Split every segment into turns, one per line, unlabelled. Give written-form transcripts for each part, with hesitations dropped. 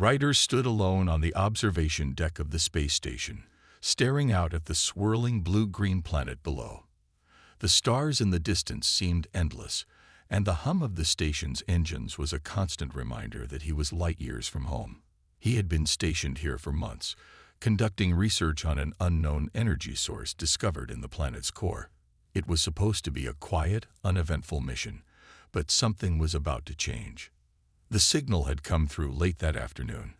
Ryder stood alone on the observation deck of the space station, staring out at the swirling blue-green planet below. The stars in the distance seemed endless, and the hum of the station's engines was a constant reminder that he was light years from home. He had been stationed here for months, conducting research on an unknown energy source discovered in the planet's core. It was supposed to be a quiet, uneventful mission, but something was about to change. The signal had come through late that afternoon,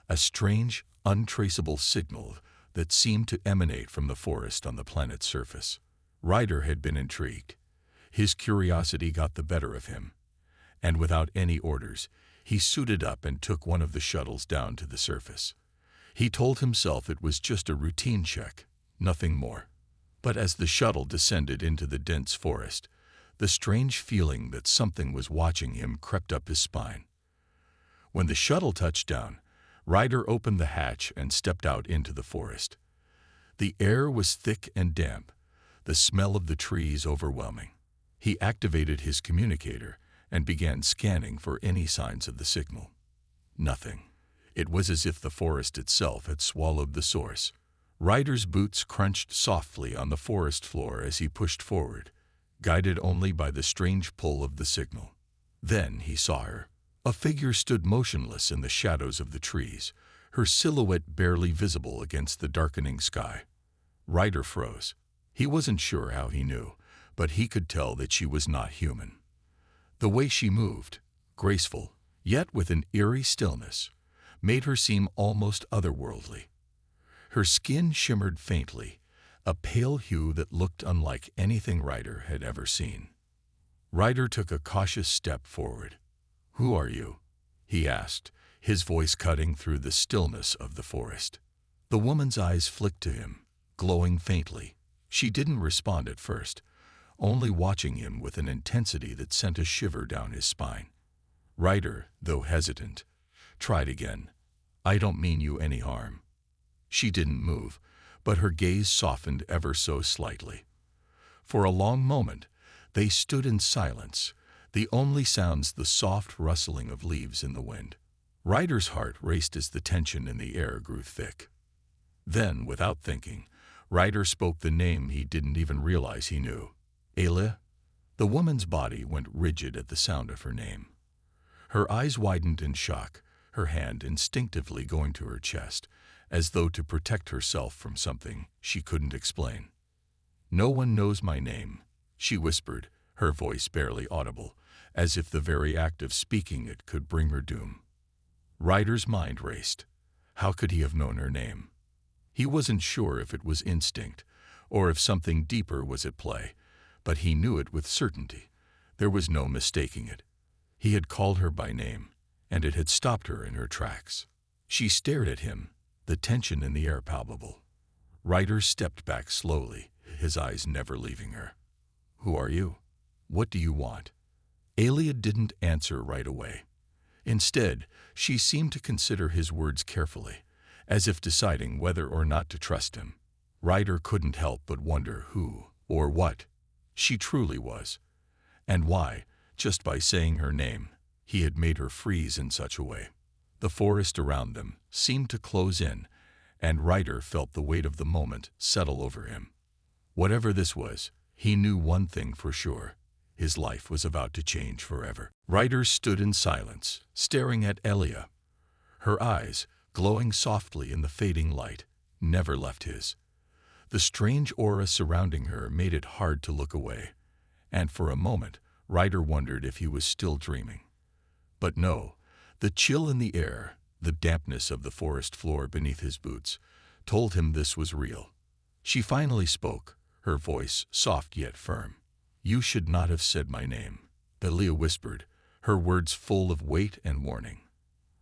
a strange, untraceable signal that seemed to emanate from the forest on the planet's surface. Ryder had been intrigued. His curiosity got the better of him, and without any orders, he suited up and took one of the shuttles down to the surface. He told himself it was just a routine check, nothing more. But as the shuttle descended into the dense forest, the strange feeling that something was watching him crept up his spine. When the shuttle touched down, Ryder opened the hatch and stepped out into the forest. The air was thick and damp, the smell of the trees overwhelming. He activated his communicator and began scanning for any signs of the signal. Nothing. It was as if the forest itself had swallowed the source. Ryder's boots crunched softly on the forest floor as he pushed forward, guided only by the strange pull of the signal. Then he saw her. A figure stood motionless in the shadows of the trees, her silhouette barely visible against the darkening sky. Ryder froze. He wasn't sure how he knew, but he could tell that she was not human. The way she moved, graceful, yet with an eerie stillness, made her seem almost otherworldly. Her skin shimmered faintly, a pale hue that looked unlike anything Ryder had ever seen. Ryder took a cautious step forward. "Who are you?" he asked, his voice cutting through the stillness of the forest. The woman's eyes flicked to him, glowing faintly. She didn't respond at first, only watching him with an intensity that sent a shiver down his spine. Ryder, though hesitant, tried again. "I don't mean you any harm." She didn't move, but her gaze softened ever so slightly. For a long moment, they stood in silence, the only sounds the soft rustling of leaves in the wind. Ryder's heart raced as the tension in the air grew thick. Then, without thinking, Ryder spoke the name he didn't even realize he knew. "Ayla?" The woman's body went rigid at the sound of her name. Her eyes widened in shock, her hand instinctively going to her chest, as though to protect herself from something she couldn't explain. "No one knows my name," she whispered, her voice barely audible, as if the very act of speaking it could bring her doom. Ryder's mind raced. How could he have known her name? He wasn't sure if it was instinct, or if something deeper was at play, but he knew it with certainty. There was no mistaking it. He had called her by name, and it had stopped her in her tracks. She stared at him, the tension in the air palpable. Ryder stepped back slowly, his eyes never leaving her. "Who are you? What do you want?" Ayla didn't answer right away. Instead, she seemed to consider his words carefully, as if deciding whether or not to trust him. Ryder couldn't help but wonder who, or what, she truly was, and why, just by saying her name, he had made her freeze in such a way. The forest around them seemed to close in, and Ryder felt the weight of the moment settle over him. Whatever this was, he knew one thing for sure. His life was about to change forever. Ryder stood in silence, staring at Ayla. Her eyes, glowing softly in the fading light, never left his. The strange aura surrounding her made it hard to look away, and for a moment, Ryder wondered if he was still dreaming. But no, the chill in the air, the dampness of the forest floor beneath his boots, told him this was real. She finally spoke, her voice soft yet firm. "You should not have said my name," Ayla whispered, her words full of weight and warning.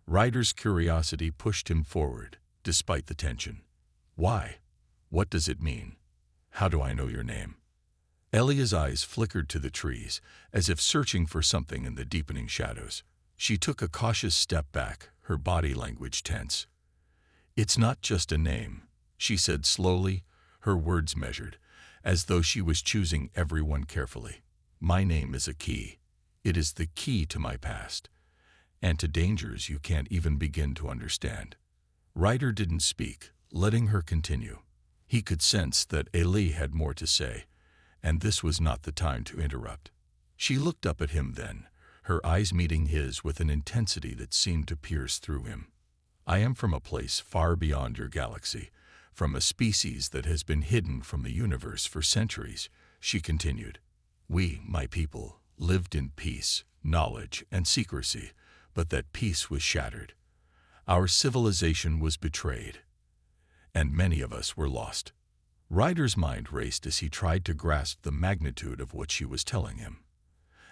Ryder's curiosity pushed him forward, despite the tension. "Why? What does it mean? How do I know your name?" Ayla's eyes flickered to the trees, as if searching for something in the deepening shadows. She took a cautious step back, her body language tense. "It's not just a name," she said slowly, her words measured, as though she was choosing everyone carefully. "My name is a key. It is the key to my past. and to dangers you can't even begin to understand. Ryder didn't speak, letting her continue. He could sense that Ailey had more to say, and this was not the time to interrupt. She looked up at him then, her eyes meeting his with an intensity that seemed to pierce through him. I am from a place far beyond your galaxy, from a species that has been hidden from the universe for centuries, she continued. We, my people, lived in peace, knowledge, and secrecy, but that peace was shattered. Our civilization was betrayed, and many of us were lost. Ryder's mind raced as he tried to grasp the magnitude of what she was telling him.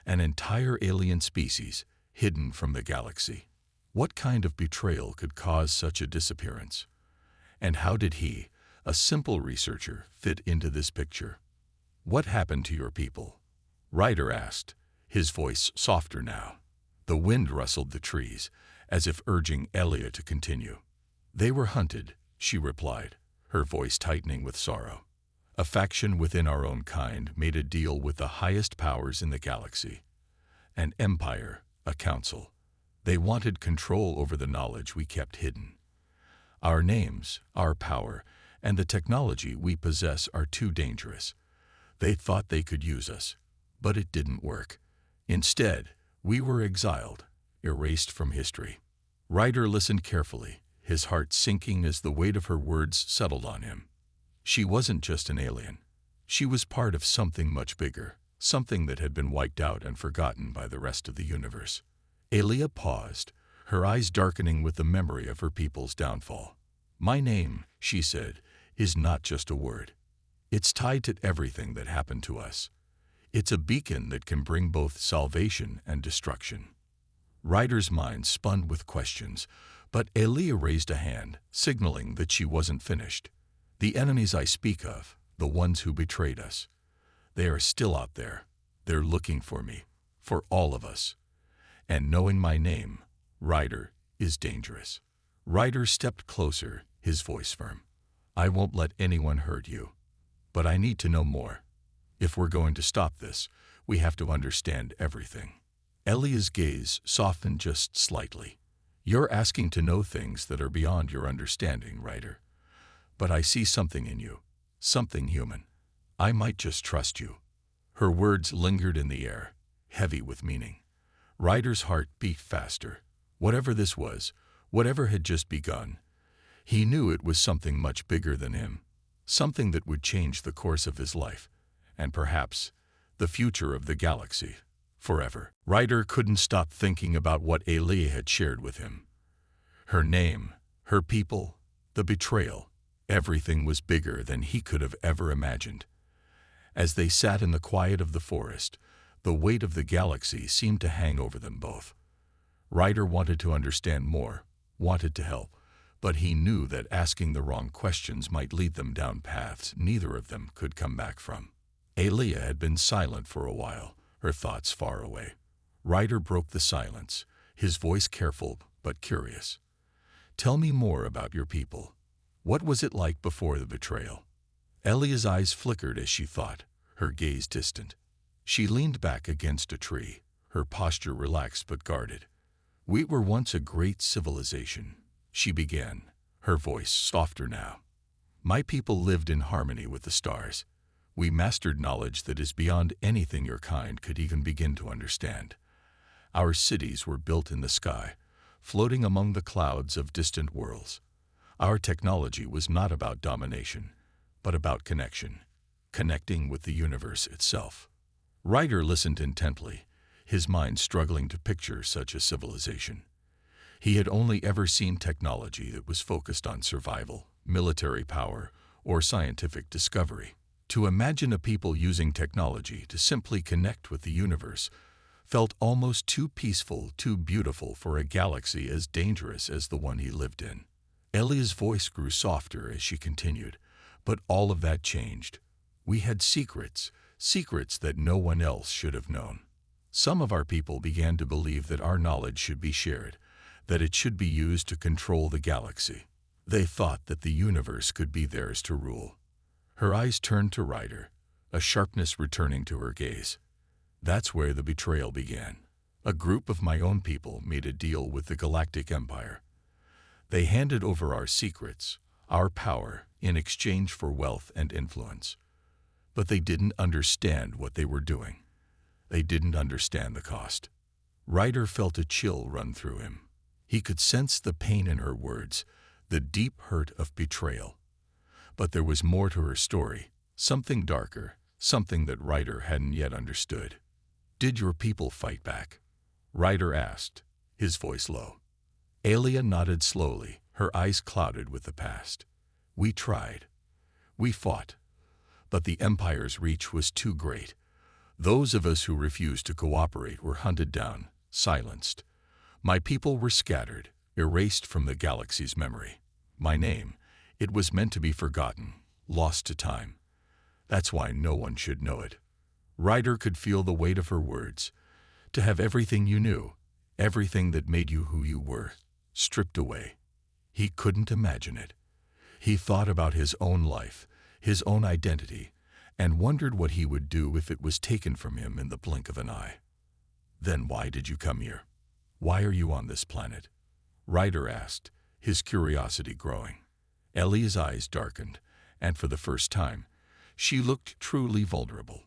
An entire alien species, hidden from the galaxy. What kind of betrayal could cause such a disappearance? And how did he, a simple researcher, fit into this picture? What happened to your people? Ryder asked, his voice softer now. The wind rustled the trees, as if urging Elia to continue. They were hunted, she replied, her voice tightening with sorrow. A faction within our own kind made a deal with the highest powers in the galaxy. An empire, a council. They wanted control over the knowledge we kept hidden. Our names, our power, and the technology we possess are too dangerous. They thought they could use us, but it didn't work. Instead, we were exiled, erased from history. Ryder listened carefully, his heart sinking as the weight of her words settled on him. She wasn't just an alien. She was part of something much bigger, something that had been wiped out and forgotten by the rest of the universe. Alia paused, her eyes darkening with the memory of her people's downfall. My name, she said, is not just a word. It's tied to everything that happened to us. It's a beacon that can bring both salvation and destruction. Ryder's mind spun with questions, but Alia raised a hand, signaling that she wasn't finished. The enemies I speak of, the ones who betrayed us, they are still out there. They're looking for me, for all of us. And knowing my name, Ryder, is dangerous. Ryder stepped closer, his voice firm. I won't let anyone hurt you. But I need to know more. If we're going to stop this, we have to understand everything. Elia's gaze softened just slightly. You're asking to know things that are beyond your understanding, Ryder. But I see something in you, something human. I might just trust you. Her words lingered in the air, heavy with meaning. Ryder's heart beat faster. Whatever this was, whatever had just begun, he knew it was something much bigger than him, something that would change the course of his life, and perhaps the future of the galaxy, forever. Ryder couldn't stop thinking about what Alia had shared with him. Her name, her people, the betrayal, everything was bigger than he could have ever imagined. As they sat in the quiet of the forest, the weight of the galaxy seemed to hang over them both. Ryder wanted to understand more, wanted to help, but he knew that asking the wrong questions might lead them down paths neither of them could come back from. Alia had been silent for a while, her thoughts far away. Ryder broke the silence, his voice careful but curious. Tell me more about your people. What was it like before the betrayal? Elia's eyes flickered as she thought, her gaze distant. She leaned back against a tree, her posture relaxed but guarded. We were once a great civilization, she began, her voice softer now. My people lived in harmony with the stars. We mastered knowledge that is beyond anything your kind could even begin to understand. Our cities were built in the sky, floating among the clouds of distant worlds. Our technology was not about domination, but about connection, connecting with the universe itself. Ryder listened intently, his mind struggling to picture such a civilization. He had only ever seen technology that was focused on survival, military power, or scientific discovery. To imagine a people using technology to simply connect with the universe felt almost too peaceful, too beautiful for a galaxy as dangerous as the one he lived in. Elia's voice grew softer as she continued, but all of that changed. We had secrets, secrets that no one else should have known. Some of our people began to believe that our knowledge should be shared, that it should be used to control the galaxy. They thought that the universe could be theirs to rule. Her eyes turned to Ryder, a sharpness returning to her gaze. That's where the betrayal began. A group of my own people made a deal with the Galactic Empire. They handed over our secrets, our power, in exchange for wealth and influence. But they didn't understand what they were doing. They didn't understand the cost. Ryder felt a chill run through him. He could sense the pain in her words, the deep hurt of betrayal. But there was more to her story, something darker, something that Ryder hadn't yet understood. "Did your people fight back?" Ryder asked, his voice low. Alia nodded slowly, her eyes clouded with the past. "We tried. We fought. But the Empire's reach was too great. Those of us who refused to cooperate were hunted down, silenced. My people were scattered, erased from the galaxy's memory. My name, it was meant to be forgotten, lost to time. That's why no one should know it." Ryder could feel the weight of her words. To have everything you knew, everything that made you who you were, stripped away. He couldn't imagine it. He thought about his own life, his own identity, and wondered what he would do if it was taken from him in the blink of an eye. "Then why did you come here? Why are you on this planet?" Ryder asked, his curiosity growing. Elia's eyes darkened, and for the first time, she looked truly vulnerable.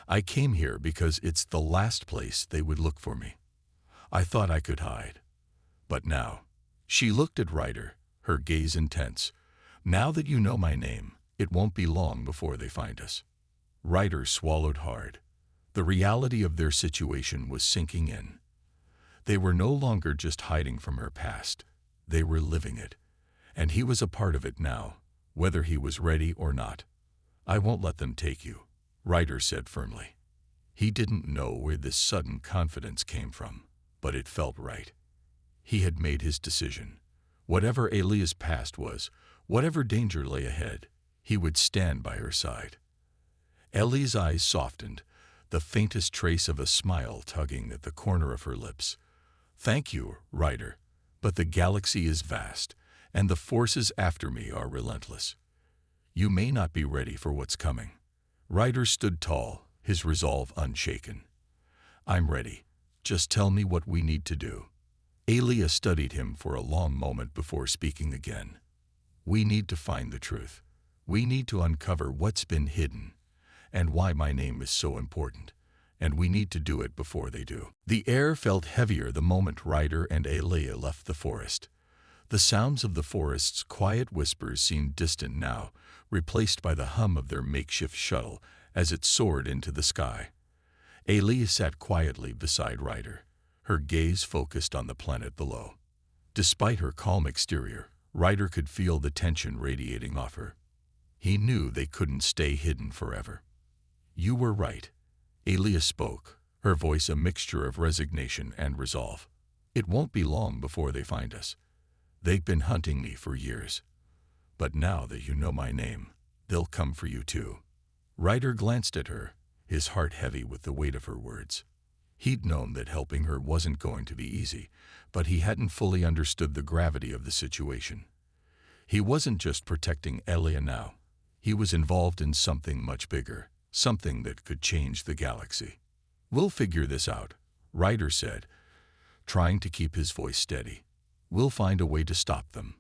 "I came here because it's the last place they would look for me. I thought I could hide. But now," she looked at Ryder, her gaze intense, "now that you know my name, it won't be long before they find us." Ryder swallowed hard. The reality of their situation was sinking in. They were no longer just hiding from her past. They were living it. And he was a part of it now, whether he was ready or not. "I won't let them take you," Ryder said firmly. He didn't know where this sudden confidence came from, but it felt right. He had made his decision. Whatever Alia's past was, whatever danger lay ahead, he would stand by her side. Ellie's eyes softened, the faintest trace of a smile tugging at the corner of her lips. "Thank you, Ryder, but the galaxy is vast, and the forces after me are relentless. You may not be ready for what's coming." Ryder stood tall, his resolve unshaken. "I'm ready. Just tell me what we need to do." Alia studied him for a long moment before speaking again. "We need to find the truth. We need to uncover what's been hidden, and why my name is so important, and we need to do it before they do." The air felt heavier the moment Ryder and Alia left the forest. The sounds of the forest's quiet whispers seemed distant now, replaced by the hum of their makeshift shuttle as it soared into the sky. Alia sat quietly beside Ryder, her gaze focused on the planet below. Despite her calm exterior, Ryder could feel the tension radiating off her. He knew they couldn't stay hidden forever. "You were right," Alia spoke, her voice a mixture of resignation and resolve. "It won't be long before they find us. They've been hunting me for years. But now that you know my name, they'll come for you too." Ryder glanced at her, his heart heavy with the weight of her words. He'd known that helping her wasn't going to be easy, but he hadn't fully understood the gravity of the situation. He wasn't just protecting Elia now. He was involved in something much bigger, something that could change the galaxy. "We'll figure this out," Ryder said, trying to keep his voice steady. "We'll find a way to stop them."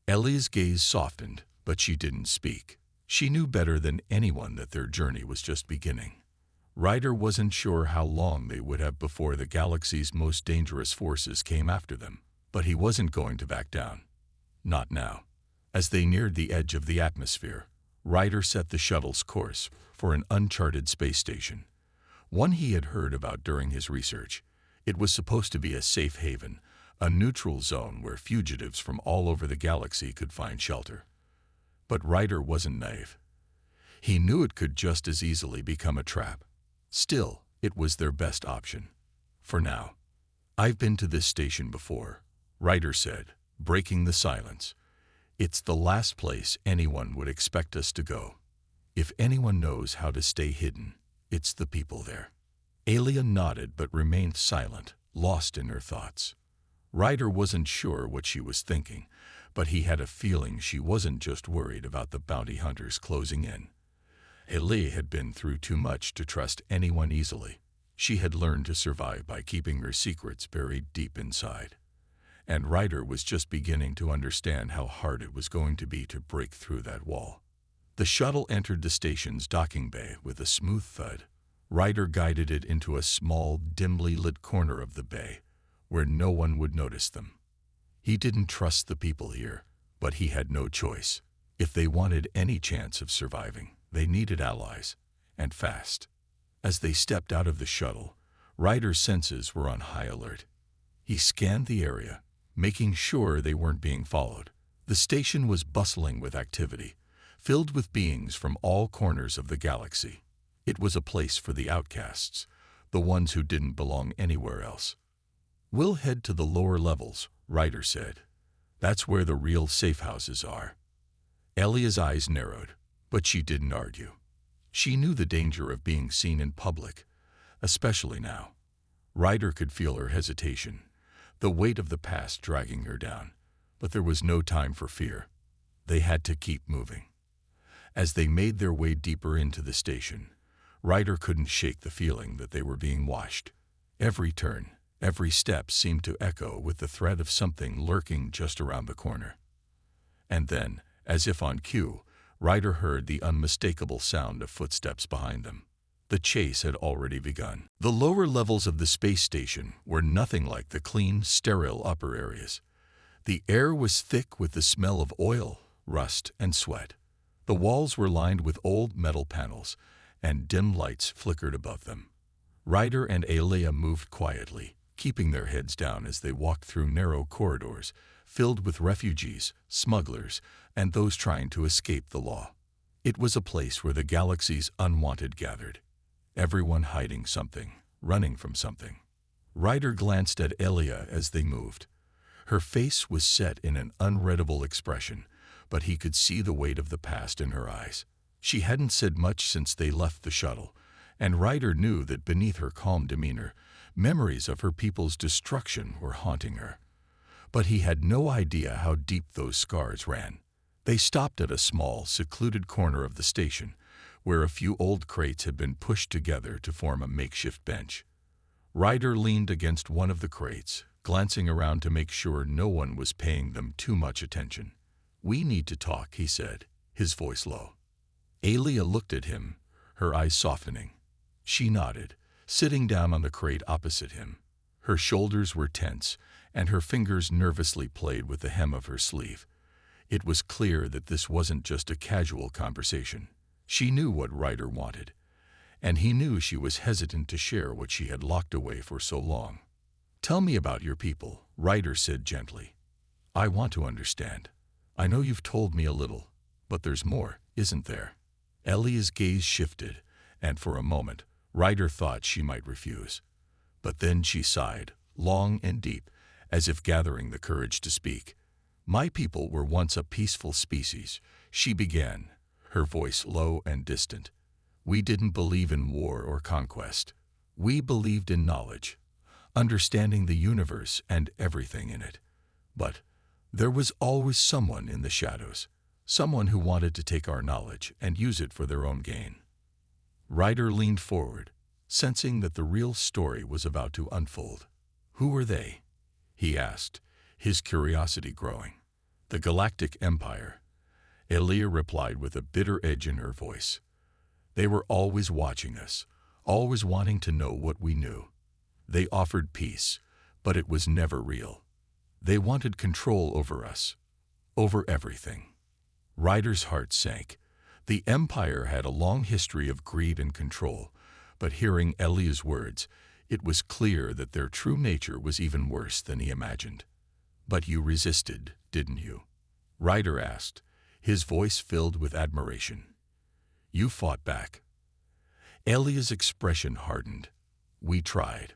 Elia's gaze softened, but she didn't speak. She knew better than anyone that their journey was just beginning. Ryder wasn't sure how long they would have before the galaxy's most dangerous forces came after them, but he wasn't going to back down. Not now. As they neared the edge of the atmosphere, Ryder set the shuttle's course for an uncharted space station, one he had heard about during his research. It was supposed to be a safe haven, a neutral zone where fugitives from all over the galaxy could find shelter. But Ryder wasn't naive. He knew it could just as easily become a trap. Still, it was their best option. For now. "I've been to this station before," Ryder said, breaking the silence. "It's the last place anyone would expect us to go. If anyone knows how to stay hidden, it's the people there." Alia nodded but remained silent, lost in her thoughts. Ryder wasn't sure what she was thinking, but he had a feeling she wasn't just worried about the bounty hunters closing in. Alia had been through too much to trust anyone easily. She had learned to survive by keeping her secrets buried deep inside. And Ryder was just beginning to understand how hard it was going to be to break through that wall. The shuttle entered the station's docking bay with a smooth thud. Ryder guided it into a small, dimly lit corner of the bay, where no one would notice them. He didn't trust the people here, but he had no choice. If they wanted any chance of surviving, they needed allies, and fast. As they stepped out of the shuttle, Ryder's senses were on high alert. He scanned the area, making sure they weren't being followed. The station was bustling with activity, filled with beings from all corners of the galaxy. It was a place for the outcasts, the ones who didn't belong anywhere else. "We'll head to the lower levels," Ryder said. "That's where the real safe houses are." Elia's eyes narrowed, but she didn't argue. She knew the danger of being seen in public, especially now. Ryder could feel her hesitation, the weight of the past dragging her down, but there was no time for fear. They had to keep moving. As they made their way deeper into the station, Ryder couldn't shake the feeling that they were being watched. Every turn, every step seemed to echo with the threat of something lurking just around the corner. And then, as if on cue, Ryder heard the unmistakable sound of footsteps behind them. The chase had already begun. The lower levels of the space station were nothing like the clean, sterile upper areas. The air was thick with the smell of oil, rust, and sweat. The walls were lined with old metal panels, and dim lights flickered above them. Ryder and Elia moved quietly, keeping their heads down as they walked through narrow corridors filled with refugees, smugglers, and those trying to escape the law. It was a place where the galaxy's unwanted gathered, everyone hiding something, running from something. Ryder glanced at Elia as they moved. Her face was set in an unreadable expression, but he could see the weight of the past in her eyes. She hadn't said much since they left the shuttle, and Ryder knew that beneath her calm demeanor, memories of her people's destruction were haunting her. But he had no idea how deep those scars ran. They stopped at a small, secluded corner of the station, where a few old crates had been pushed together to form a makeshift bench. Ryder leaned against one of the crates, glancing around to make sure no one was paying them too much attention. "We need to talk," he said, his voice low. Elia looked at him, her eyes softening. She nodded, sitting down on the crate opposite him. Her shoulders were tense, and her fingers nervously played with the hem of her sleeve. It was clear that this wasn't just a casual conversation. She knew what Ryder wanted, and he knew she was hesitant to share what she had locked away for so long. "Tell me about your people," Ryder said gently. "I want to understand. I know you've told me a little, but there's more, isn't there?" Elia's gaze shifted, and for a moment, Ryder thought she might refuse. But then she sighed, long and deep, as if gathering the courage to speak. "My people were once a peaceful species," she began, her voice low and distant. "We didn't believe in war or conquest. We believed in knowledge, understanding the universe and everything in it. But there was always someone in the shadows, someone who wanted to take our knowledge and use it for their own gain." Ryder leaned forward, sensing that the real story was about to unfold. "Who were they?" he asked, his curiosity growing. "The Galactic Empire," Elia replied with a bitter edge in her voice. "They were always watching us, always wanting to know what we knew. They offered peace, but it was never real. They wanted control over us, over everything." Ryder's heart sank. The Empire had a long history of greed and control, but hearing Elia's words, it was clear that their true nature was even worse than he imagined. "But you resisted, didn't you?" Ryder asked, his voice filled with admiration. "You fought back." Elia's expression hardened. "We tried.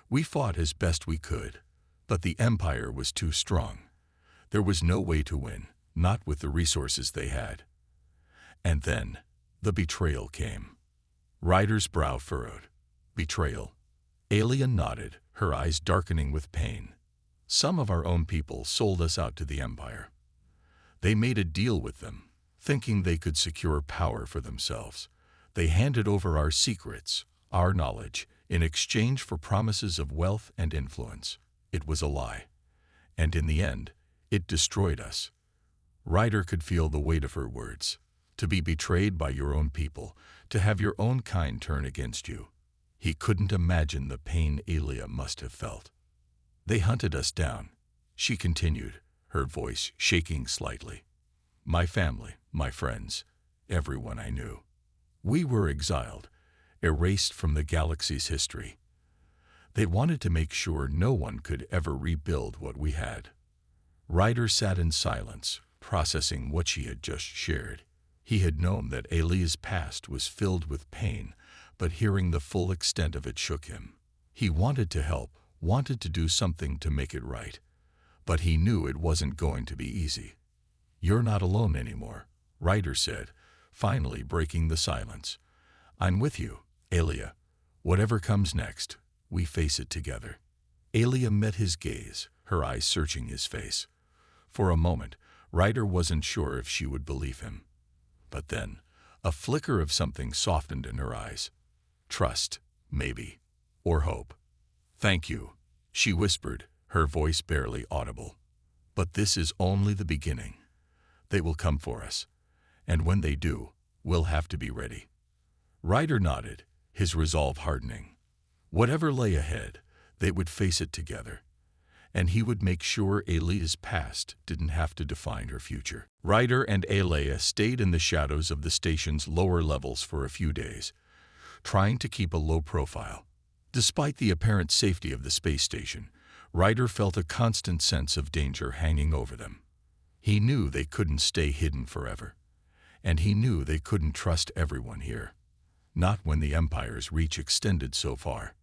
We fought as best we could, but the Empire was too strong. There was no way to win, not with the resources they had." And then, the betrayal came. Ryder's brow furrowed. "Betrayal?" Elia nodded, her eyes darkening with pain. "Some of our own people sold us out to the Empire. They made a deal with them, thinking they could secure power for themselves. They handed over our secrets, our knowledge, in exchange for promises of wealth and influence. It was a lie. And in the end, it destroyed us. Ryder could feel the weight of her words. To be betrayed by your own people, to have your own kind turn against you. He couldn't imagine the pain Aelia must have felt. They hunted us down, she continued, her voice shaking slightly. My family, my friends, everyone I knew. We were exiled, erased from the galaxy's history. They wanted to make sure no one could ever rebuild what we had. Ryder sat in silence, processing what she had just shared. He had known that Aelia's past was filled with pain, but hearing the full extent of it shook him. He wanted to help, wanted to do something to make it right. But he knew it wasn't going to be easy. You're not alone anymore, Ryder said, finally breaking the silence. I'm with you, Aelia. Whatever comes next, we face it together. Aelia met his gaze, her eyes searching his face. For a moment, Ryder wasn't sure if she would believe him. But then, a flicker of something softened in her eyes. Trust, maybe, or hope. Thank you, she whispered, her voice barely audible. But this is only the beginning. They will come for us, and when they do, we'll have to be ready. Ryder nodded, his resolve hardening. Whatever lay ahead, they would face it together, and he would make sure Aelia's past didn't have to define her future. Ryder and Aelia stayed in the shadows of the station's lower levels for a few days, trying to keep a low profile. Despite the apparent safety of the space station, Ryder felt a constant sense of danger hanging over them. He knew they couldn't stay hidden forever, and he knew they couldn't trust everyone here. Not when the Empire's reach extended so far.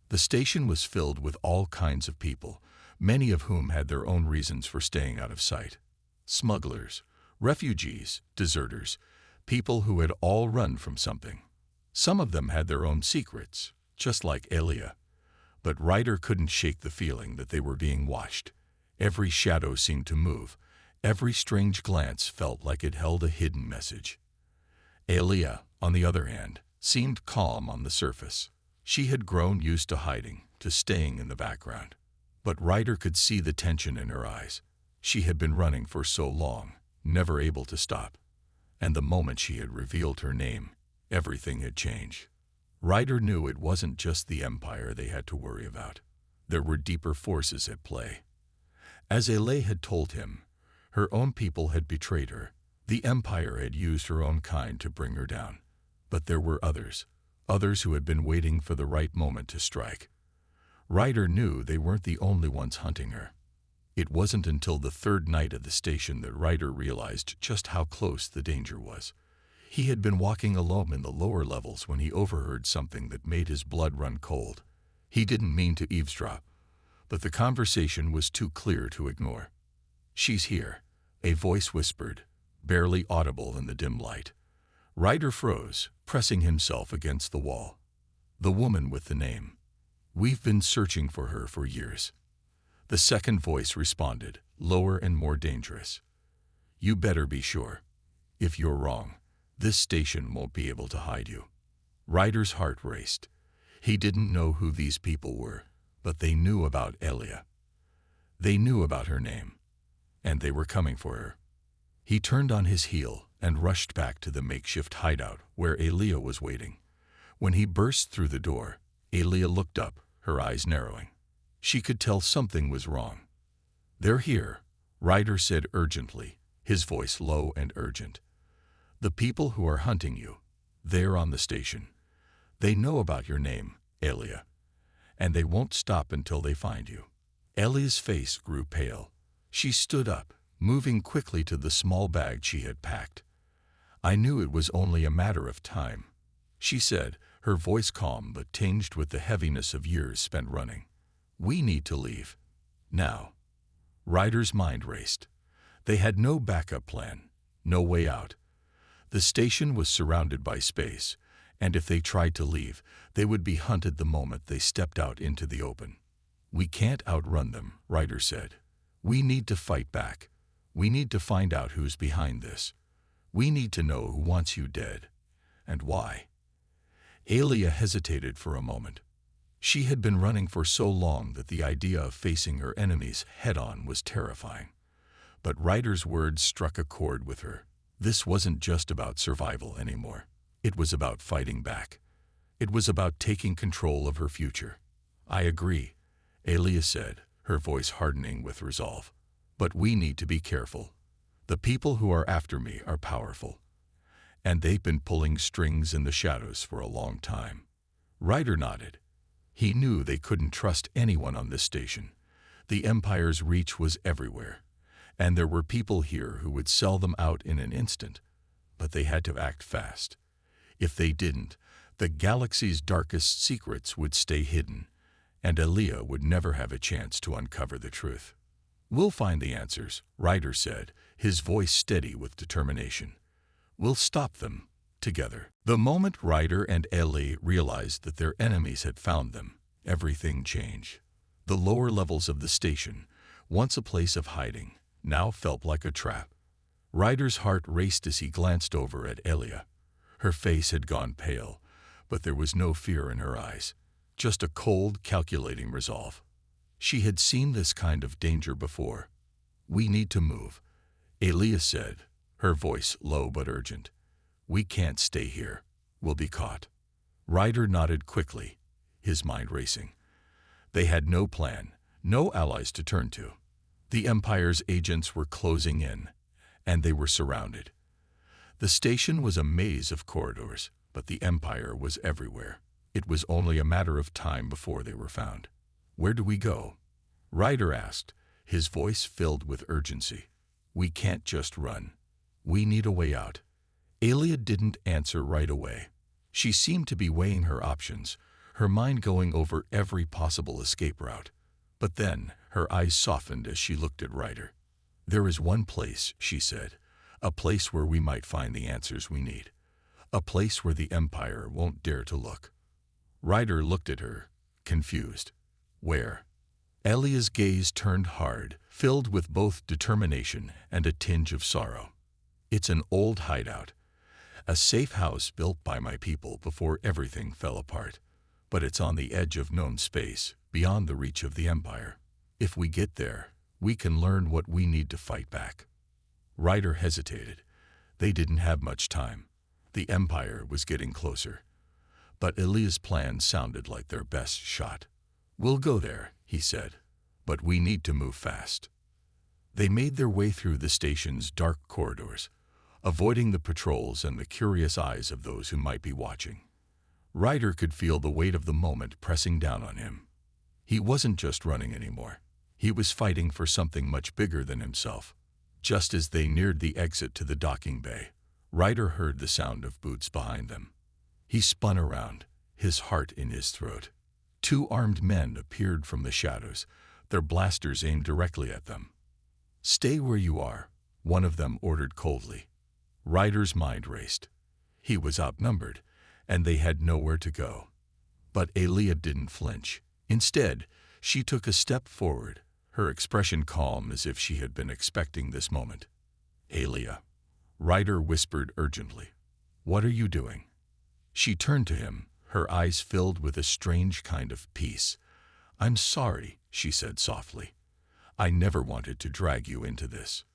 The station was filled with all kinds of people, many of whom had their own reasons for staying out of sight. Smugglers, refugees, deserters, people who had all run from something. Some of them had their own secrets, just like Aelia. But Ryder couldn't shake the feeling that they were being watched. Every shadow seemed to move. Every strange glance felt like it held a hidden message. Aelia, on the other hand, seemed calm on the surface. She had grown used to hiding, to staying in the background. But Ryder could see the tension in her eyes. She had been running for so long, never able to stop. And the moment she had revealed her name, everything had changed. Ryder knew it wasn't just the Empire they had to worry about. There were deeper forces at play. As Aelia had told him, her own people had betrayed her. The Empire had used her own kind to bring her down. But there were others who had been waiting for the right moment to strike. Ryder knew they weren't the only ones hunting her. It wasn't until the third night at the station that Ryder realized just how close the danger was. He had been walking alone in the lower levels when he overheard something that made his blood run cold. He didn't mean to eavesdrop, but the conversation was too clear to ignore. She's here, a voice whispered, barely audible in the dim light. Ryder froze, pressing himself against the wall. The woman with the name. We've been searching for her for years. The second voice responded, lower and more dangerous. You better be sure. If you're wrong, this station won't be able to hide you. Ryder's heart raced. He didn't know who these people were, but they knew about Aelia. They knew about her name, and they were coming for her. He turned on his heel and rushed back to the makeshift hideout where Aelia was waiting. When he burst through the door, Aelia looked up, her eyes narrowing. She could tell something was wrong. They're here, Ryder said urgently, his voice low and urgent. The people who are hunting you, they're on the station. They know about your name, Aelia, and they won't stop until they find you. Aelia's face grew pale. She stood up, moving quickly to the small bag she had packed. I knew it was only a matter of time, she said, her voice calm but tinged with the heaviness of years spent running. We need to leave. Now. Ryder's mind raced. They had no backup plan, no way out. The station was surrounded by space, and if they tried to leave, they would be hunted the moment they stepped out into the open. We can't outrun them, Ryder said. We need to fight back. We need to find out who's behind this. We need to know who wants you dead, and why. Aelia hesitated for a moment. She had been running for so long that the idea of facing her enemies head-on was terrifying. But Ryder's words struck a chord with her. This wasn't just about survival anymore. It was about fighting back. It was about taking control of her future. "I agree," Aelia said, her voice hardening with resolve. "But we need to be careful. The people who are after me are powerful. And they've been pulling strings in the shadows for a long time." Ryder nodded. He knew they couldn't trust anyone on this station. The Empire's reach was everywhere, and there were people here who would sell them out in an instant. But they had to act fast. If they didn't, the galaxy's darkest secrets would stay hidden, and Aelia would never have a chance to uncover the truth. "We'll find the answers," Ryder said, his voice steady with determination. "We'll stop them, together." The moment Ryder and Aelia realized that their enemies had found them, everything changed. The lower levels of the station, once a place of hiding, now felt like a trap. Ryder's heart raced as he glanced over at Aelia. Her face had gone pale, but there was no fear in her eyes, just a cold, calculating resolve. She had seen this kind of danger before. "We need to move," Aelia said, her voice low but urgent. "We can't stay here. We'll be caught." Ryder nodded quickly, his mind racing. They had no plan, no allies to turn to. The Empire's agents were closing in, and they were surrounded. The station was a maze of corridors, but the Empire was everywhere. It was only a matter of time before they were found. "Where do we go?" Ryder asked, his voice filled with urgency. "We can't just run. We need a way out." Aelia didn't answer right away. She seemed to be weighing her options, her mind going over every possible escape route. But then her eyes softened as she looked at Ryder. "There is one place," she said, "a place where we might find the answers we need. A place where the Empire won't dare to look." Ryder looked at her, confused. "Where?" Aelia's gaze turned hard, filled with both determination and a tinge of sorrow. "It's an old hideout, a safe house built by my people before everything fell apart. But it's on the edge of known space, beyond the reach of the Empire. If we get there, we can learn what we need to fight back." Ryder hesitated. They didn't have much time. The Empire was getting closer. But Aelia's plan sounded like their best shot. "We'll go there," he said, "but we need to move fast." They made their way through the station's dark corridors, avoiding the patrols and the curious eyes of those who might be watching. Ryder could feel the weight of the moment pressing down on him. He wasn't just running anymore. He was fighting for something much bigger than himself. Just as they neared the exit to the docking bay, Ryder heard the sound of boots behind them. He spun around, his heart in his throat. Two armed men appeared from the shadows, their blasters aimed directly at them. "Stay where you are," one of them ordered coldly. Ryder's mind raced. He was outnumbered, and they had nowhere to go. But Aelia didn't flinch. Instead, she took a step forward, her expression calm as if she had been expecting this moment. "Aelia," Ryder whispered urgently, "what are you doing?" She turned to him, her eyes filled with a strange kind of peace. "I'm sorry," she said softly. "I never wanted to drag you into this."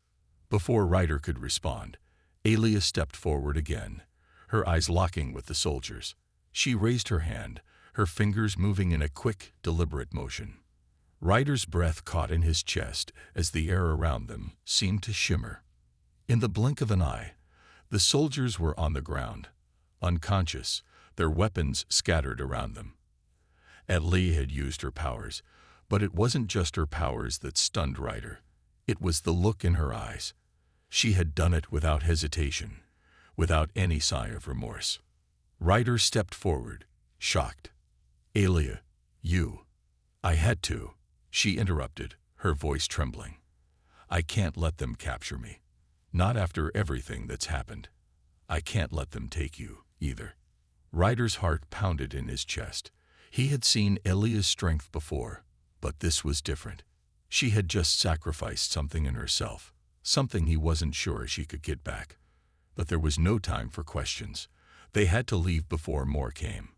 Before Ryder could respond, Aelia stepped forward again, her eyes locking with the soldiers. She raised her hand, her fingers moving in a quick, deliberate motion. Ryder's breath caught in his chest as the air around them seemed to shimmer. In the blink of an eye, the soldiers were on the ground, unconscious, their weapons scattered around them. Aelia had used her powers, but it wasn't just her powers that stunned Ryder. It was the look in her eyes. She had done it without hesitation, without any sign of remorse. Ryder stepped forward, shocked. "Aelia, you—" "I had to," she interrupted, her voice trembling. "I can't let them capture me. Not after everything that's happened. I can't let them take you, either." Ryder's heart pounded in his chest. He had seen Aelia's strength before, but this was different. She had just sacrificed something in herself, something he wasn't sure she could get back. But there was no time for questions. They had to leave before more came.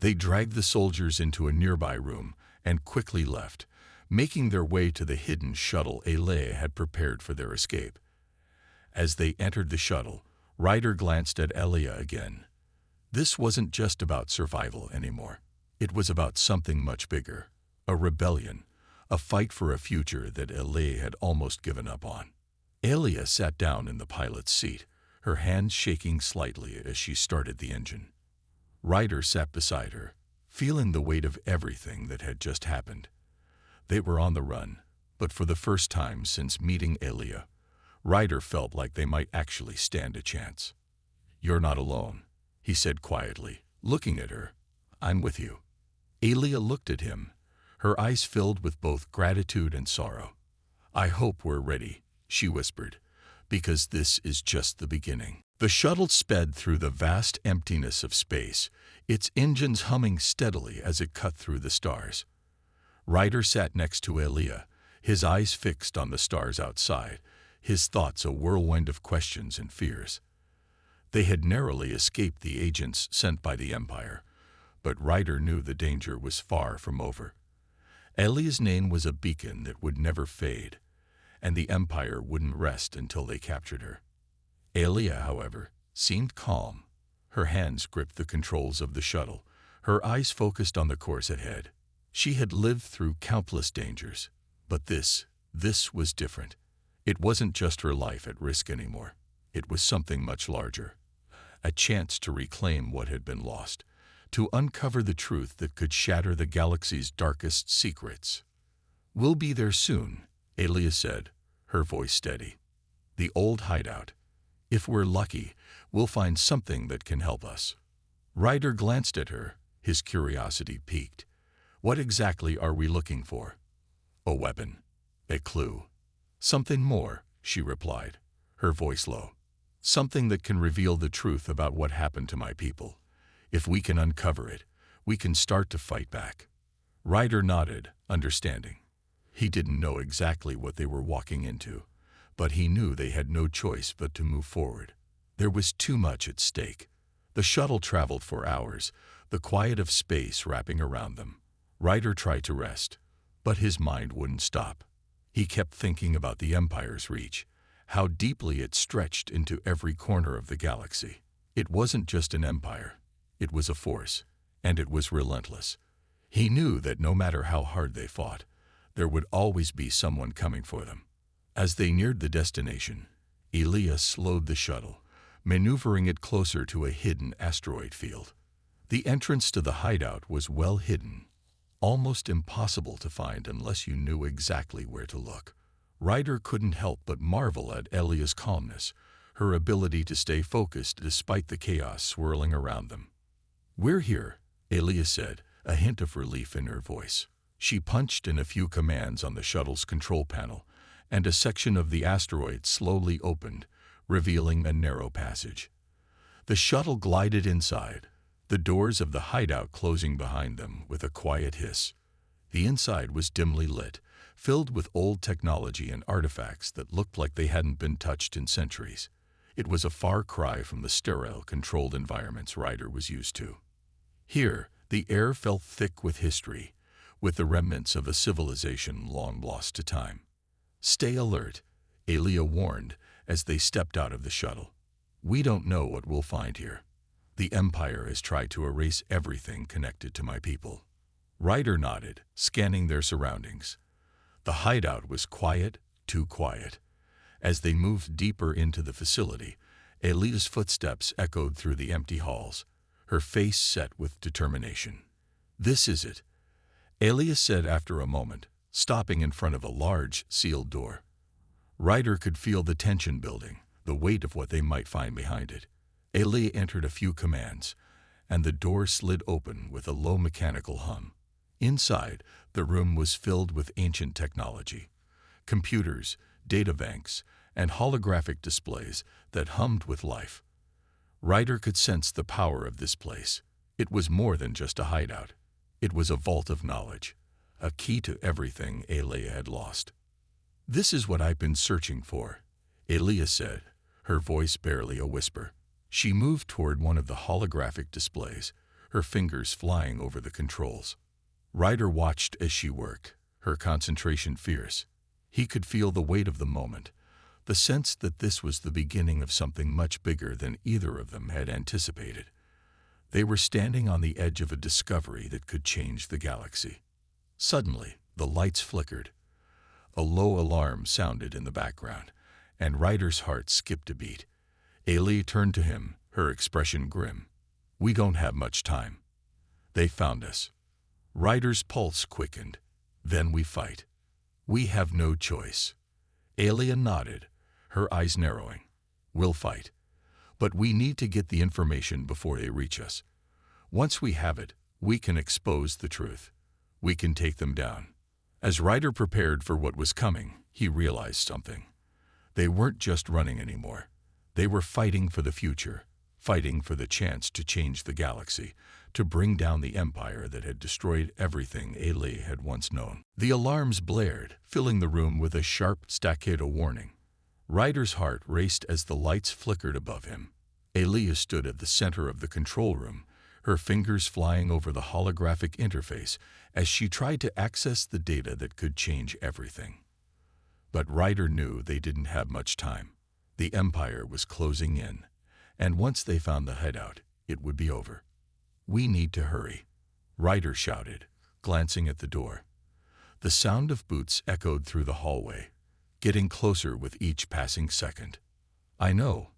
They dragged the soldiers into a nearby room and quickly left, making their way to the hidden shuttle Elia had prepared for their escape. As they entered the shuttle, Ryder glanced at Elia again. This wasn't just about survival anymore. It was about something much bigger, a rebellion, a fight for a future that Elia had almost given up on. Elia sat down in the pilot's seat, her hands shaking slightly as she started the engine. Ryder sat beside her, feeling the weight of everything that had just happened. They were on the run, but for the first time since meeting Elia, Ryder felt like they might actually stand a chance. "You're not alone," he said quietly, looking at her. "I'm with you." Elia looked at him, her eyes filled with both gratitude and sorrow. "I hope we're ready," she whispered, "because this is just the beginning." The shuttle sped through the vast emptiness of space, its engines humming steadily as it cut through the stars. Ryder sat next to Elia, his eyes fixed on the stars outside, his thoughts a whirlwind of questions and fears. They had narrowly escaped the agents sent by the Empire, but Ryder knew the danger was far from over. Elia's name was a beacon that would never fade, and the Empire wouldn't rest until they captured her. Elia, however, seemed calm. Her hands gripped the controls of the shuttle, her eyes focused on the course ahead. She had lived through countless dangers, but this was different. It wasn't just her life at risk anymore. It was something much larger. A chance to reclaim what had been lost, to uncover the truth that could shatter the galaxy's darkest secrets. "We'll be there soon," Elia said, her voice steady. "The old hideout. If we're lucky, we'll find something that can help us." Ryder glanced at her, his curiosity piqued. "What exactly are we looking for?" "A weapon. A clue." "Something more," she replied, her voice low. "Something that can reveal the truth about what happened to my people. If we can uncover it, we can start to fight back." Ryder nodded, understanding. He didn't know exactly what they were walking into, but he knew they had no choice but to move forward. There was too much at stake. The shuttle traveled for hours, the quiet of space wrapping around them. Ryder tried to rest, but his mind wouldn't stop. He kept thinking about the Empire's reach, how deeply it stretched into every corner of the galaxy. It wasn't just an empire. It was a force, and it was relentless. He knew that no matter how hard they fought, there would always be someone coming for them. As they neared the destination, Elia slowed the shuttle, maneuvering it closer to a hidden asteroid field. The entrance to the hideout was well hidden, almost impossible to find unless you knew exactly where to look. Ryder couldn't help but marvel at Elia's calmness, her ability to stay focused despite the chaos swirling around them. "We're here," Elia said, a hint of relief in her voice. She punched in a few commands on the shuttle's control panel, and a section of the asteroid slowly opened, revealing a narrow passage. The shuttle glided inside, the doors of the hideout closing behind them with a quiet hiss. The inside was dimly lit, filled with old technology and artifacts that looked like they hadn't been touched in centuries. It was a far cry from the sterile, controlled environments Ryder was used to. Here, the air felt thick with history, with the remnants of a civilization long lost to time. "Stay alert," Elia warned as they stepped out of the shuttle. "We don't know what we'll find here. The Empire has tried to erase everything connected to my people." Ryder nodded, scanning their surroundings. The hideout was quiet, too quiet. As they moved deeper into the facility, Elia's footsteps echoed through the empty halls, her face set with determination. "This is it," Elia said after a moment, stopping in front of a large, sealed door. Ryder could feel the tension building, the weight of what they might find behind it. Elia entered a few commands, and the door slid open with a low mechanical hum. Inside, the room was filled with ancient technology, computers, databanks, and holographic displays that hummed with life. Ryder could sense the power of this place. It was more than just a hideout. It was a vault of knowledge, a key to everything Elia had lost. "This is what I've been searching for," Elia said, her voice barely a whisper. She moved toward one of the holographic displays, her fingers flying over the controls. Ryder watched as she worked, her concentration fierce. He could feel the weight of the moment, the sense that this was the beginning of something much bigger than either of them had anticipated. They were standing on the edge of a discovery that could change the galaxy. Suddenly, the lights flickered. A low alarm sounded in the background, and Ryder's heart skipped a beat. Ailey turned to him, her expression grim. "We don't have much time." "They found us." Ryder's pulse quickened. "Then we fight." "We have no choice." Ailey nodded, her eyes narrowing. "We'll fight. But we need to get the information before they reach us. Once we have it, we can expose the truth. We can take them down." As Ryder prepared for what was coming, he realized something. They weren't just running anymore. They were fighting for the future, fighting for the chance to change the galaxy, to bring down the empire that had destroyed everything Ailey had once known. The alarms blared, filling the room with a sharp staccato warning. Ryder's heart raced as the lights flickered above him. Ailey stood at the center of the control room, her fingers flying over the holographic interface as she tried to access the data that could change everything. But Ryder knew they didn't have much time. The Empire was closing in, and once they found the hideout, it would be over. "We need to hurry," Ryder shouted, glancing at the door. The sound of boots echoed through the hallway, getting closer with each passing second. "I know."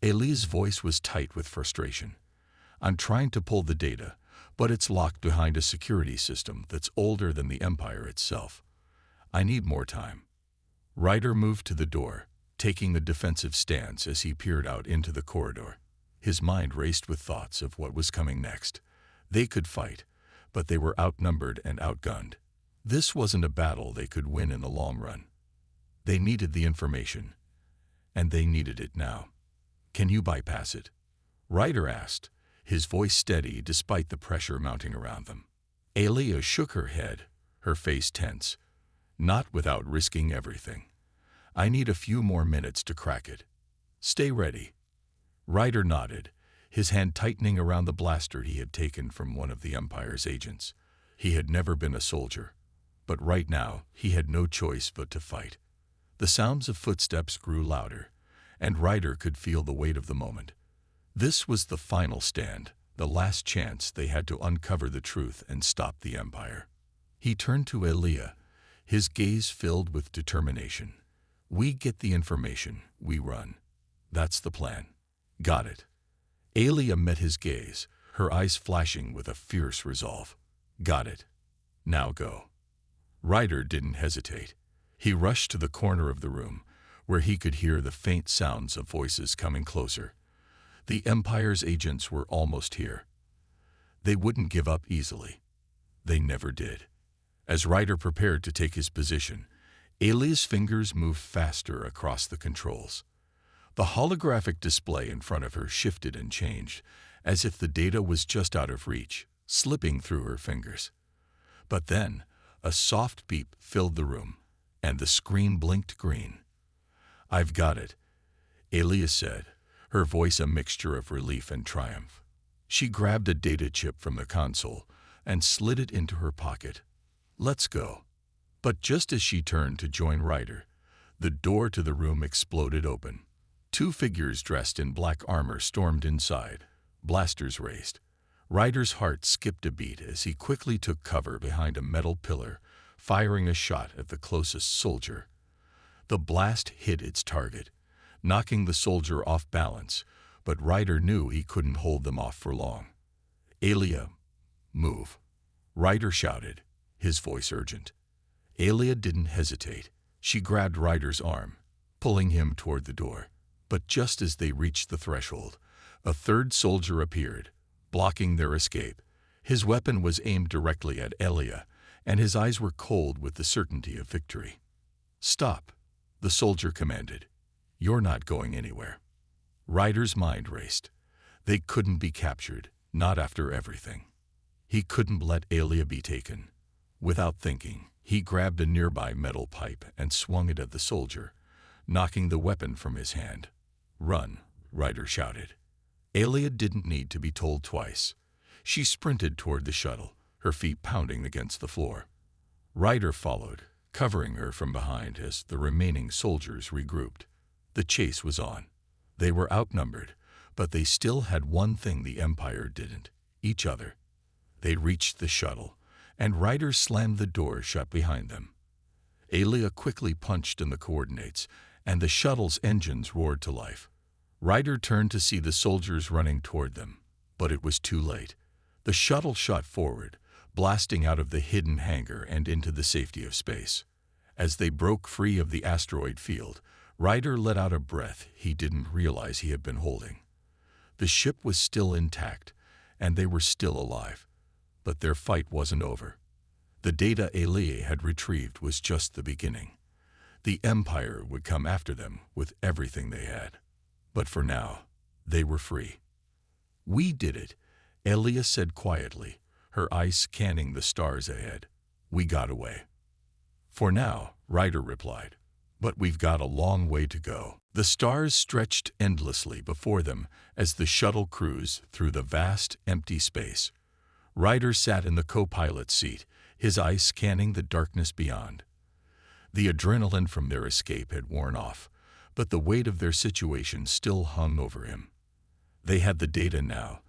Ailey's voice was tight with frustration. "I'm trying to pull the data, but it's locked behind a security system that's older than the Empire itself. I need more time." Ryder moved to the door, taking the defensive stance as he peered out into the corridor. His mind raced with thoughts of what was coming next. They could fight, but they were outnumbered and outgunned. This wasn't a battle they could win in the long run. They needed the information, and they needed it now. "Can you bypass it?" Ryder asked, his voice steady despite the pressure mounting around them. Ailey shook her head, her face tense. "Not without risking everything. I need a few more minutes to crack it." "Stay ready." Ryder nodded, his hand tightening around the blaster he had taken from one of the Empire's agents. He had never been a soldier, but right now he had no choice but to fight. The sounds of footsteps grew louder, and Ryder could feel the weight of the moment. This was the final stand, the last chance they had to uncover the truth and stop the Empire. He turned to Ailey, his gaze filled with determination. "We get the information, we run. That's the plan." "Got it." Ailey met his gaze, her eyes flashing with a fierce resolve. "Got it. Now go." Ryder didn't hesitate. He rushed to the corner of the room, where he could hear the faint sounds of voices coming closer. The Empire's agents were almost here. They wouldn't give up easily. They never did. As Ryder prepared to take his position, Ailey's fingers moved faster across the controls. The holographic display in front of her shifted and changed, as if the data was just out of reach, slipping through her fingers. But then, a soft beep filled the room, and the screen blinked green. "I've got it," Ailey said, her voice a mixture of relief and triumph. She grabbed a data chip from the console and slid it into her pocket. "Let's go." But just as she turned to join Ryder, the door to the room exploded open. Two figures dressed in black armor stormed inside, blasters raised. Ryder's heart skipped a beat as he quickly took cover behind a metal pillar, firing a shot at the closest soldier. The blast hit its target, knocking the soldier off balance, but Ryder knew he couldn't hold them off for long. "Ailey, move," Ryder shouted, his voice urgent. Ailey didn't hesitate. She grabbed Ryder's arm, pulling him toward the door. But just as they reached the threshold, a third soldier appeared, blocking their escape. His weapon was aimed directly at Ailey, and his eyes were cold with the certainty of victory. "Stop," the soldier commanded. "You're not going anywhere." Ryder's mind raced. They couldn't be captured, not after everything. He couldn't let Ailey be taken. Without thinking, he grabbed a nearby metal pipe and swung it at the soldier, knocking the weapon from his hand. "Run," Ryder shouted. Ailey didn't need to be told twice. She sprinted toward the shuttle, her feet pounding against the floor. Ryder followed, covering her from behind as the remaining soldiers regrouped. The chase was on. They were outnumbered, but they still had one thing the Empire didn't: each other. They reached the shuttle, and Ryder slammed the door shut behind them. Alia quickly punched in the coordinates, and the shuttle's engines roared to life. Ryder turned to see the soldiers running toward them, but it was too late. The shuttle shot forward, blasting out of the hidden hangar and into the safety of space. As they broke free of the asteroid field, Ryder let out a breath he didn't realize he had been holding. The ship was still intact, and they were still alive. But their fight wasn't over. The data Alia had retrieved was just the beginning. The Empire would come after them with everything they had. But for now, they were free. "We did it," Alia said quietly, her eyes scanning the stars ahead. "We got away." "For now," Ryder replied. "But we've got a long way to go." The stars stretched endlessly before them as the shuttle cruised through the vast, empty space. Ryder sat in the co-pilot's seat, his eyes scanning the darkness beyond. The adrenaline from their escape had worn off, but the weight of their situation still hung over him. They had the data now,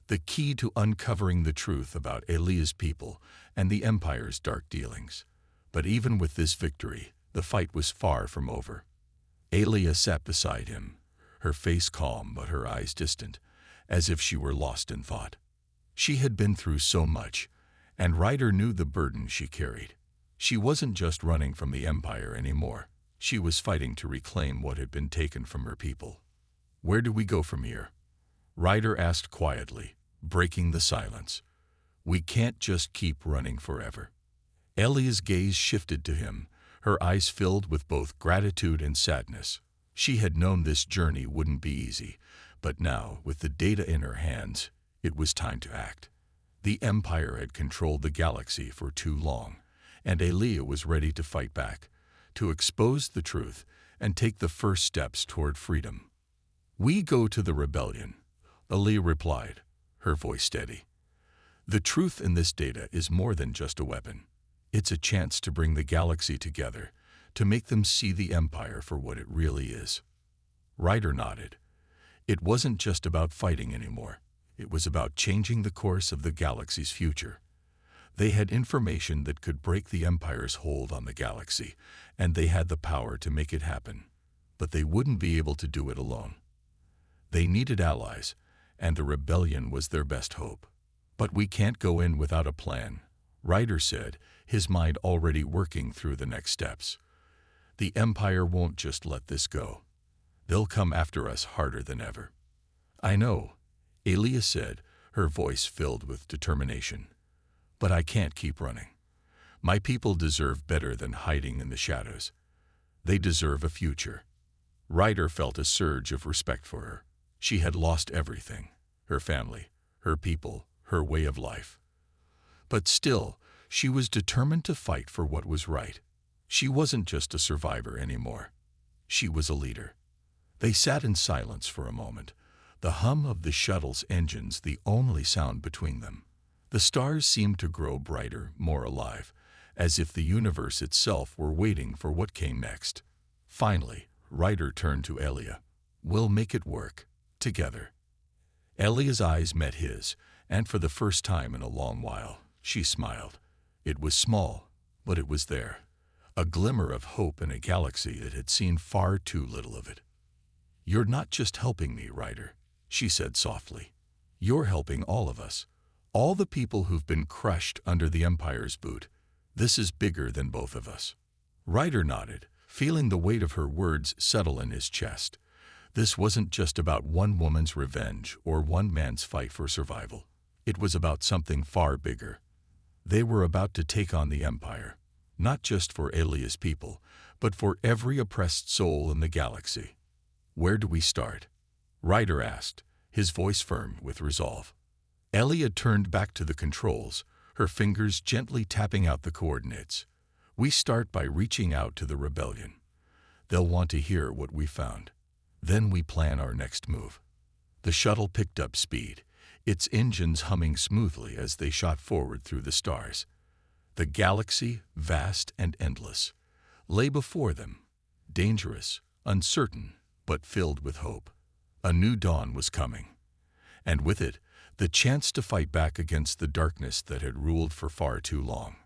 the key to uncovering the truth about Alia's people and the Empire's dark dealings. But even with this victory, the fight was far from over. Alia sat beside him, her face calm but her eyes distant, as if she were lost in thought. She had been through so much, and Ryder knew the burden she carried. She wasn't just running from the Empire anymore. She was fighting to reclaim what had been taken from her people. "Where do we go from here?" Ryder asked quietly, breaking the silence. "We can't just keep running forever." Alia's gaze shifted to him, her eyes filled with both gratitude and sadness. She had known this journey wouldn't be easy, but now, with the data in her hands, it was time to act. The Empire had controlled the galaxy for too long, and Alia was ready to fight back, to expose the truth and take the first steps toward freedom. "We go to the rebellion," Alia replied, her voice steady. "The truth in this data is more than just a weapon. It's a chance to bring the galaxy together, to make them see the Empire for what it really is." Ryder nodded. It wasn't just about fighting anymore. It was about changing the course of the galaxy's future. They had information that could break the Empire's hold on the galaxy, and they had the power to make it happen. But they wouldn't be able to do it alone. They needed allies, and the rebellion was their best hope. "But we can't go in without a plan," Ryder said, his mind already working through the next steps. "The Empire won't just let this go. They'll come after us harder than ever." "I know," Alia said, her voice filled with determination. "But I can't keep running. My people deserve better than hiding in the shadows. They deserve a future." Ryder felt a surge of respect for her. She had lost everything: her family, her people, her way of life. But still, she was determined to fight for what was right. She wasn't just a survivor anymore. She was a leader. They sat in silence for a moment, the hum of the shuttle's engines the only sound between them. The stars seemed to grow brighter, more alive, as if the universe itself were waiting for what came next. Finally, Ryder turned to Alia. "We'll make it work, together." Alia's eyes met his, and for the first time in a long while, she smiled. It was small, but it was there, a glimmer of hope in a galaxy that had seen far too little of it. "You're not just helping me, Ryder," she said softly. "You're helping all of us, all the people who've been crushed under the Empire's boot. This is bigger than both of us." Ryder nodded, feeling the weight of her words settle in his chest. This wasn't just about one woman's revenge or one man's fight for survival. It was about something far bigger. They were about to take on the Empire, not just for Alia's people, but for every oppressed soul in the galaxy. "Where do we start?" Ryder asked, his voice firm with resolve. Alia turned back to the controls, her fingers gently tapping out the coordinates. "We start by reaching out to the rebellion. They'll want to hear what we found. Then we plan our next move." The shuttle picked up speed, its engines humming smoothly as they shot forward through the stars. The galaxy, vast and endless, lay before them, dangerous, uncertain, but filled with hope. A new dawn was coming, and with it, the chance to fight back against the darkness that had ruled for far too long.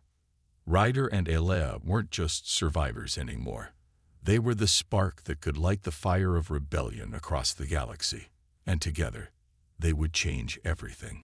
Ryder and Elea weren't just survivors anymore. They were the spark that could light the fire of rebellion across the galaxy, and together, they would change everything.